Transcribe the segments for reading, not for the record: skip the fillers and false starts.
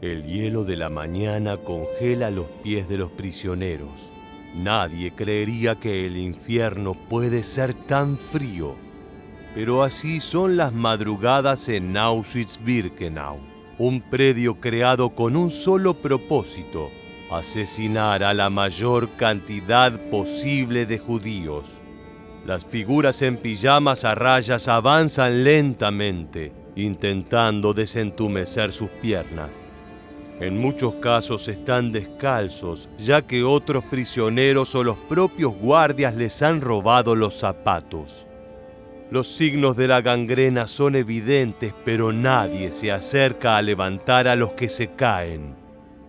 El hielo de la mañana congela los pies de los prisioneros. Nadie creería que el infierno puede ser tan frío. Pero así son las madrugadas en Auschwitz-Birkenau, un predio creado con un solo propósito: asesinar a la mayor cantidad posible de judíos. Las figuras en pijamas a rayas avanzan lentamente, intentando desentumecer sus piernas. En muchos casos están descalzos, ya que otros prisioneros o los propios guardias les han robado los zapatos. Los signos de la gangrena son evidentes, pero nadie se acerca a levantar a los que se caen.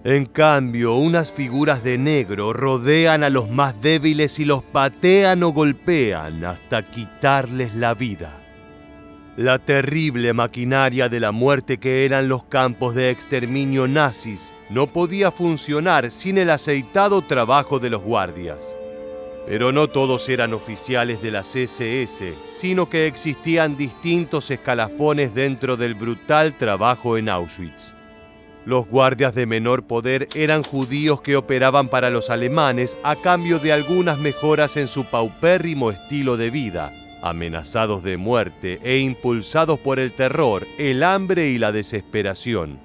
En cambio, unas figuras de negro rodean a los más débiles y los patean o golpean hasta quitarles la vida. La terrible maquinaria de la muerte que eran los campos de exterminio nazis no podía funcionar sin el aceitado trabajo de los guardias. Pero no todos eran oficiales de las SS, sino que existían distintos escalafones dentro del brutal trabajo en Auschwitz. Los guardias de menor poder eran judíos que operaban para los alemanes a cambio de algunas mejoras en su paupérrimo estilo de vida, amenazados de muerte e impulsados por el terror, el hambre y la desesperación.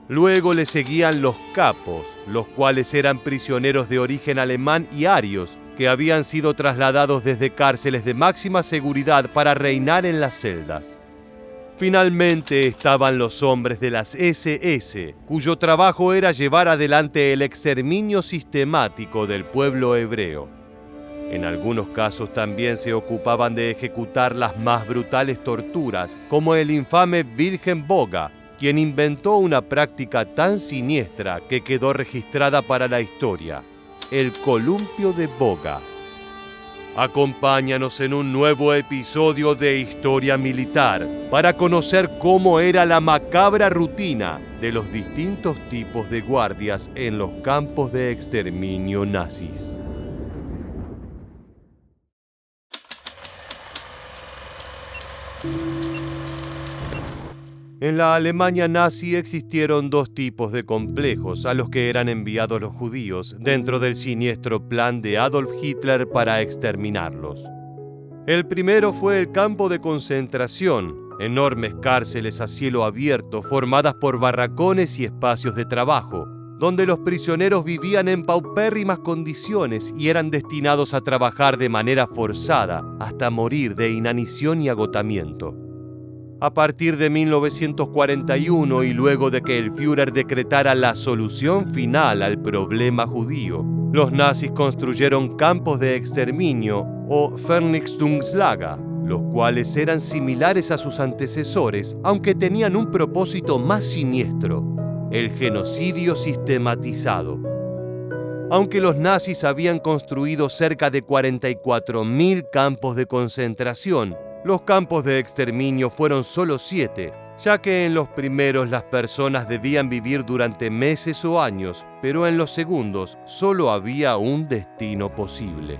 Luego le seguían los capos, los cuales eran prisioneros de origen alemán y arios, que habían sido trasladados desde cárceles de máxima seguridad para reinar en las celdas. Finalmente estaban los hombres de las SS, cuyo trabajo era llevar adelante el exterminio sistemático del pueblo hebreo. En algunos casos también se ocupaban de ejecutar las más brutales torturas, como el infame Wilhelm Boga, quien inventó una práctica tan siniestra que quedó registrada para la historia: el columpio de Boga. Acompáñanos en un nuevo episodio de Historia Militar para conocer cómo era la macabra rutina de los distintos tipos de guardias en los campos de exterminio nazis. En la Alemania nazi existieron dos tipos de complejos a los que eran enviados los judíos dentro del siniestro plan de Adolf Hitler para exterminarlos. El primero fue el campo de concentración, enormes cárceles a cielo abierto formadas por barracones y espacios de trabajo, donde los prisioneros vivían en paupérrimas condiciones y eran destinados a trabajar de manera forzada hasta morir de inanición y agotamiento. A partir de 1941 y luego de que el Führer decretara la solución final al problema judío, los nazis construyeron campos de exterminio o Vernichtungslager, los cuales eran similares a sus antecesores, aunque tenían un propósito más siniestro: el genocidio sistematizado. Aunque los nazis habían construido cerca de 44.000 campos de concentración, los campos de exterminio fueron solo 7, ya que en los primeros las personas debían vivir durante meses o años, pero en los segundos solo había un destino posible.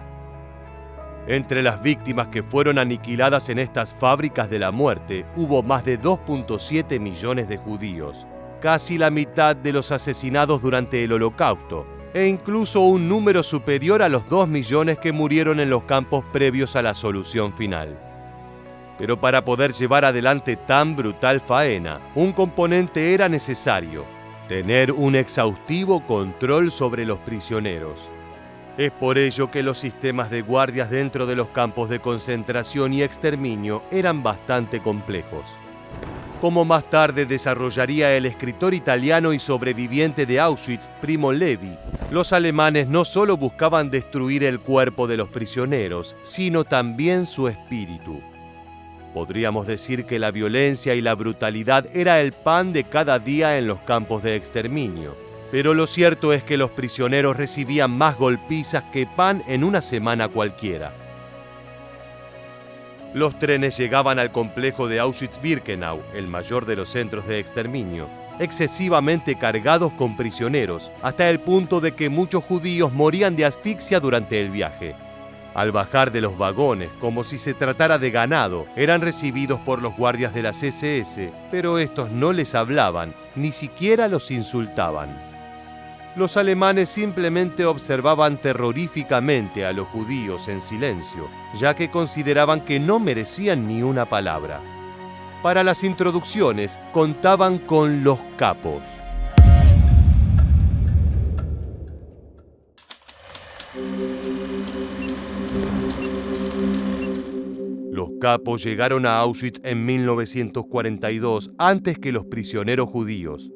Entre las víctimas que fueron aniquiladas en estas fábricas de la muerte, hubo más de 2.7 millones de judíos, casi la mitad de los asesinados durante el Holocausto, e incluso un número superior a los 2 millones que murieron en los campos previos a la solución final. Pero para poder llevar adelante tan brutal faena, un componente era necesario: tener un exhaustivo control sobre los prisioneros. Es por ello que los sistemas de guardias dentro de los campos de concentración y exterminio eran bastante complejos. Como más tarde desarrollaría el escritor italiano y sobreviviente de Auschwitz, Primo Levi, los alemanes no solo buscaban destruir el cuerpo de los prisioneros, sino también su espíritu. Podríamos decir que la violencia y la brutalidad era el pan de cada día en los campos de exterminio. Pero lo cierto es que los prisioneros recibían más golpizas que pan en una semana cualquiera. Los trenes llegaban al complejo de Auschwitz-Birkenau, el mayor de los centros de exterminio, excesivamente cargados con prisioneros, hasta el punto de que muchos judíos morían de asfixia durante el viaje. Al bajar de los vagones, como si se tratara de ganado, eran recibidos por los guardias de las SS, pero estos no les hablaban, ni siquiera los insultaban. Los alemanes simplemente observaban terroríficamente a los judíos en silencio, ya que consideraban que no merecían ni una palabra. Para las introducciones, contaban con los capos. Los capos llegaron a Auschwitz en 1942, antes que los prisioneros judíos.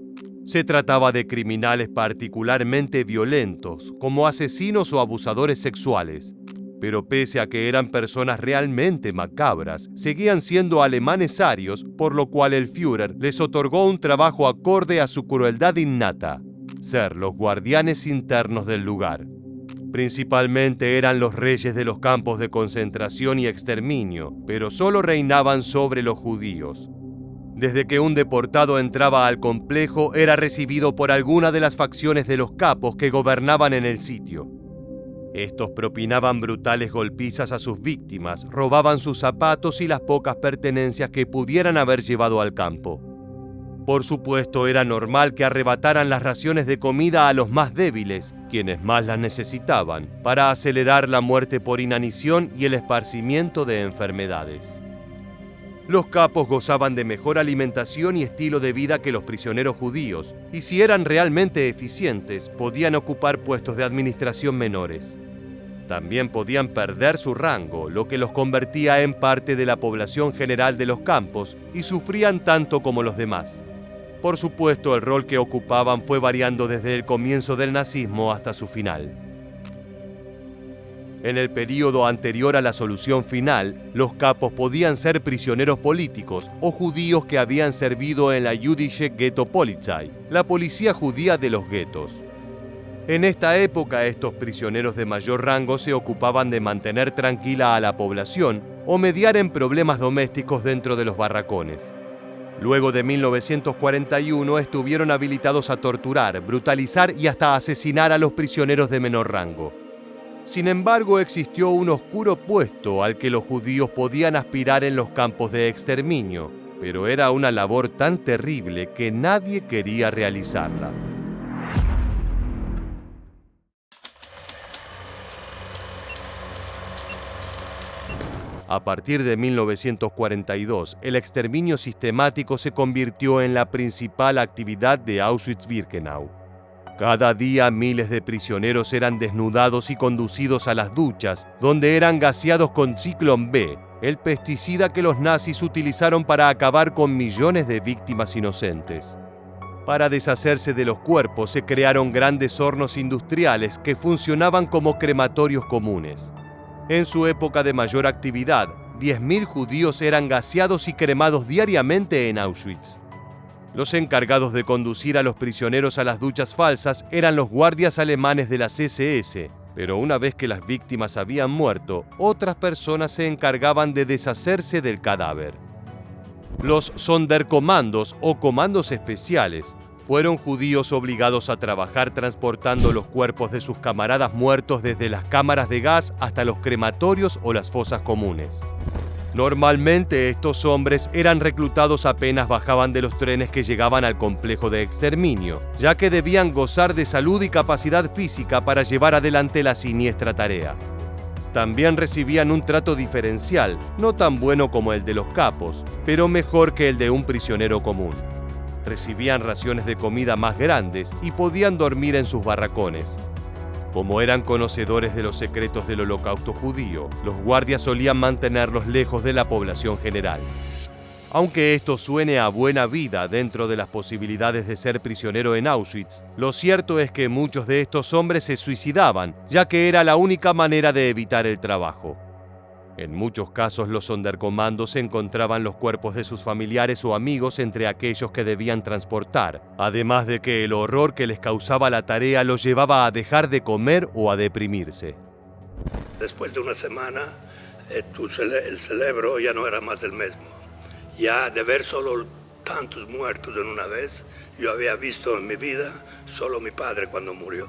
Se trataba de criminales particularmente violentos, como asesinos o abusadores sexuales. Pero pese a que eran personas realmente macabras, seguían siendo alemanes arios, por lo cual el Führer les otorgó un trabajo acorde a su crueldad innata: ser los guardianes internos del lugar. Principalmente eran los reyes de los campos de concentración y exterminio, pero solo reinaban sobre los judíos. Desde que un deportado entraba al complejo, era recibido por alguna de las facciones de los capos que gobernaban en el sitio. Estos propinaban brutales golpizas a sus víctimas, robaban sus zapatos y las pocas pertenencias que pudieran haber llevado al campo. Por supuesto, era normal que arrebataran las raciones de comida a los más débiles, quienes más las necesitaban, para acelerar la muerte por inanición y el esparcimiento de enfermedades. Los capos gozaban de mejor alimentación y estilo de vida que los prisioneros judíos, y si eran realmente eficientes, podían ocupar puestos de administración menores. También podían perder su rango, lo que los convertía en parte de la población general de los campos, y sufrían tanto como los demás. Por supuesto, el rol que ocupaban fue variando desde el comienzo del nazismo hasta su final. En el período anterior a la solución final, los capos podían ser prisioneros políticos o judíos que habían servido en la Jüdische Ghetto-Polizei, la policía judía de los guetos. En esta época, estos prisioneros de mayor rango se ocupaban de mantener tranquila a la población o mediar en problemas domésticos dentro de los barracones. Luego de 1941 estuvieron habilitados a torturar, brutalizar y hasta asesinar a los prisioneros de menor rango. Sin embargo, existió un oscuro puesto al que los judíos podían aspirar en los campos de exterminio, pero era una labor tan terrible que nadie quería realizarla. A partir de 1942, el exterminio sistemático se convirtió en la principal actividad de Auschwitz-Birkenau. Cada día miles de prisioneros eran desnudados y conducidos a las duchas, donde eran gaseados con Zyklon B, el pesticida que los nazis utilizaron para acabar con millones de víctimas inocentes. Para deshacerse de los cuerpos se crearon grandes hornos industriales que funcionaban como crematorios comunes. En su época de mayor actividad, 10.000 judíos eran gaseados y cremados diariamente en Auschwitz. Los encargados de conducir a los prisioneros a las duchas falsas eran los guardias alemanes de las SS, pero una vez que las víctimas habían muerto, otras personas se encargaban de deshacerse del cadáver. Los Sonderkommandos o comandos especiales fueron judíos obligados a trabajar transportando los cuerpos de sus camaradas muertos desde las cámaras de gas hasta los crematorios o las fosas comunes. Normalmente estos hombres eran reclutados apenas bajaban de los trenes que llegaban al complejo de exterminio, ya que debían gozar de salud y capacidad física para llevar adelante la siniestra tarea. También recibían un trato diferencial, no tan bueno como el de los capos, pero mejor que el de un prisionero común. Recibían raciones de comida más grandes y podían dormir en sus barracones. Como eran conocedores de los secretos del holocausto judío, los guardias solían mantenerlos lejos de la población general. Aunque esto suene a buena vida dentro de las posibilidades de ser prisionero en Auschwitz, lo cierto es que muchos de estos hombres se suicidaban, ya que era la única manera de evitar el trabajo. En muchos casos, los Sonderkommandos encontraban los cuerpos de sus familiares o amigos entre aquellos que debían transportar, además de que el horror que les causaba la tarea los llevaba a dejar de comer o a deprimirse. Después de una semana, el cerebro ya no era más el mismo. Ya de ver solo tantos muertos en una vez, yo había visto en mi vida solo mi padre cuando murió.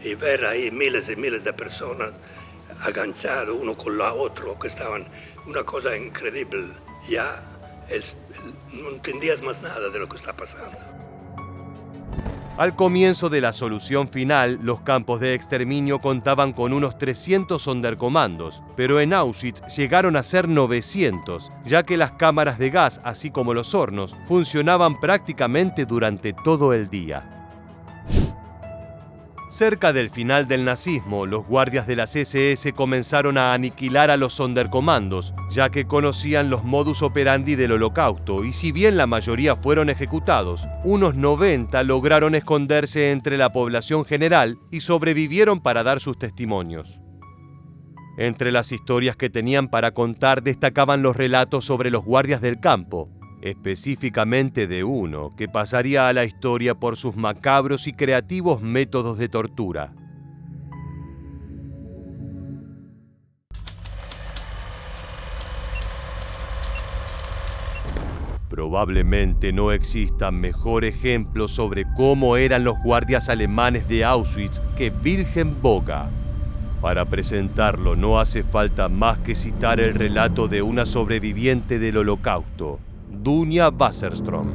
Y ver ahí miles y miles de personas aganchados uno con la otro, que estaban una cosa increíble. Ya no entendías más nada de lo que está pasando. Al comienzo de la solución final, los campos de exterminio contaban con unos 300 sonderkomandos, pero en Auschwitz llegaron a ser 900, ya que las cámaras de gas, así como los hornos, funcionaban prácticamente durante todo el día. Cerca del final del nazismo, los guardias de las SS comenzaron a aniquilar a los sonderkomandos, ya que conocían los modus operandi del Holocausto, y si bien la mayoría fueron ejecutados, unos 90 lograron esconderse entre la población general y sobrevivieron para dar sus testimonios. Entre las historias que tenían para contar destacaban los relatos sobre los guardias del campo, específicamente de uno que pasaría a la historia por sus macabros y creativos métodos de tortura. Probablemente no exista mejor ejemplo sobre cómo eran los guardias alemanes de Auschwitz que Wilhelm Boga. Para presentarlo no hace falta más que citar el relato de una sobreviviente del Holocausto, Dunja Wasserstrom.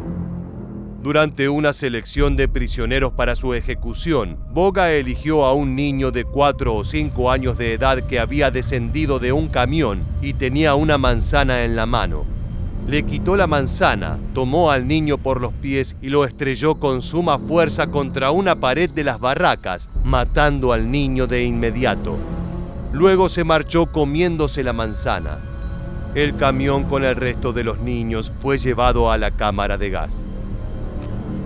Durante una selección de prisioneros para su ejecución, Boga eligió a un niño de 4 o 5 años de edad que había descendido de un camión y tenía una manzana en la mano. Le quitó la manzana, tomó al niño por los pies y lo estrelló con suma fuerza contra una pared de las barracas, matando al niño de inmediato. Luego se marchó comiéndose la manzana. El camión con el resto de los niños fue llevado a la cámara de gas.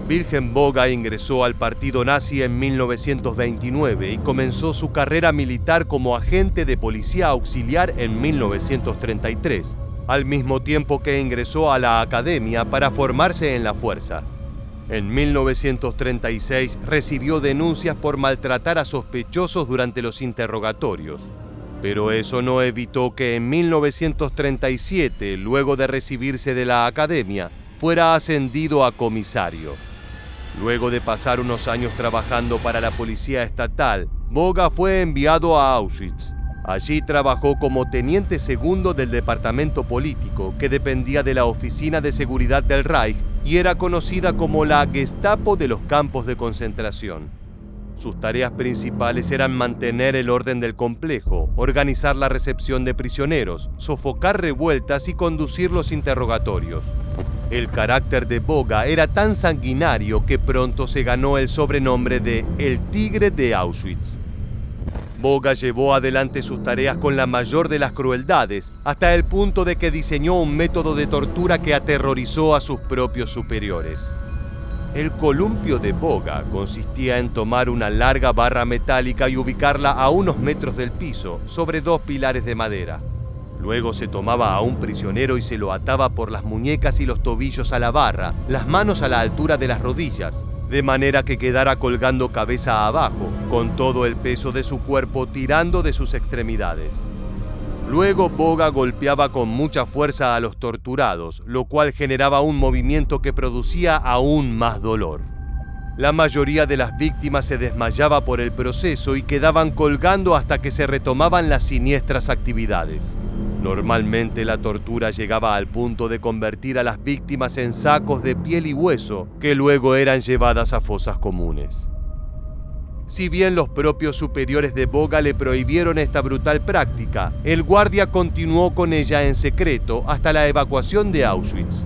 Wilhelm Boga ingresó al partido nazi en 1929 y comenzó su carrera militar como agente de policía auxiliar en 1933, al mismo tiempo que ingresó a la academia para formarse en la fuerza. En 1936 recibió denuncias por maltratar a sospechosos durante los interrogatorios. Pero eso no evitó que en 1937, luego de recibirse de la academia, fuera ascendido a comisario. Luego de pasar unos años trabajando para la policía estatal, Boga fue enviado a Auschwitz. Allí trabajó como teniente segundo del departamento político, que dependía de la Oficina de Seguridad del Reich y era conocida como la Gestapo de los campos de concentración. Sus tareas principales eran mantener el orden del complejo, organizar la recepción de prisioneros, sofocar revueltas y conducir los interrogatorios. El carácter de Boga era tan sanguinario que pronto se ganó el sobrenombre de El Tigre de Auschwitz. Boga llevó adelante sus tareas con la mayor de las crueldades, hasta el punto de que diseñó un método de tortura que aterrorizó a sus propios superiores. El columpio de Boga consistía en tomar una larga barra metálica y ubicarla a unos metros del piso, sobre 2 pilares de madera. Luego se tomaba a un prisionero y se lo ataba por las muñecas y los tobillos a la barra, las manos a la altura de las rodillas, de manera que quedara colgando cabeza abajo, con todo el peso de su cuerpo tirando de sus extremidades. Luego Boga golpeaba con mucha fuerza a los torturados, lo cual generaba un movimiento que producía aún más dolor. La mayoría de las víctimas se desmayaba por el proceso y quedaban colgando hasta que se retomaban las siniestras actividades. Normalmente la tortura llegaba al punto de convertir a las víctimas en sacos de piel y hueso, que luego eran llevadas a fosas comunes. Si bien los propios superiores de Boga le prohibieron esta brutal práctica, el guardia continuó con ella en secreto hasta la evacuación de Auschwitz.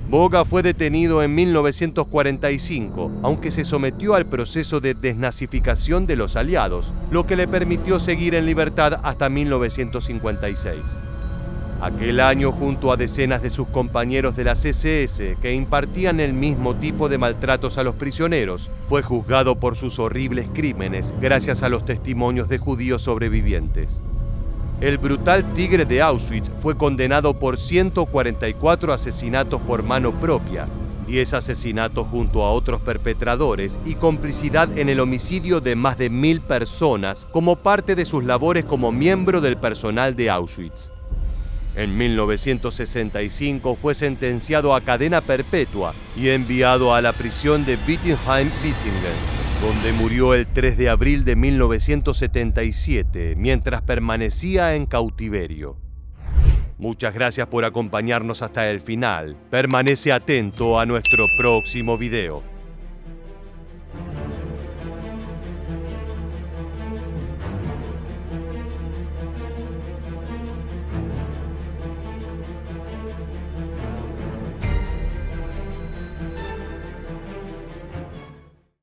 Boga fue detenido en 1945, aunque se sometió al proceso de desnazificación de los aliados, lo que le permitió seguir en libertad hasta 1956. Aquel año, junto a decenas de sus compañeros de las SS que impartían el mismo tipo de maltratos a los prisioneros, fue juzgado por sus horribles crímenes gracias a los testimonios de judíos sobrevivientes. El brutal tigre de Auschwitz fue condenado por 144 asesinatos por mano propia, 10 asesinatos junto a otros perpetradores y complicidad en el homicidio de más de 1000 personas como parte de sus labores como miembro del personal de Auschwitz. En 1965 fue sentenciado a cadena perpetua y enviado a la prisión de Wittenheim-Bissingen. donde murió el 3 de abril de 1977, mientras permanecía en cautiverio. Muchas gracias por acompañarnos hasta el final. Permanece atento a nuestro próximo video.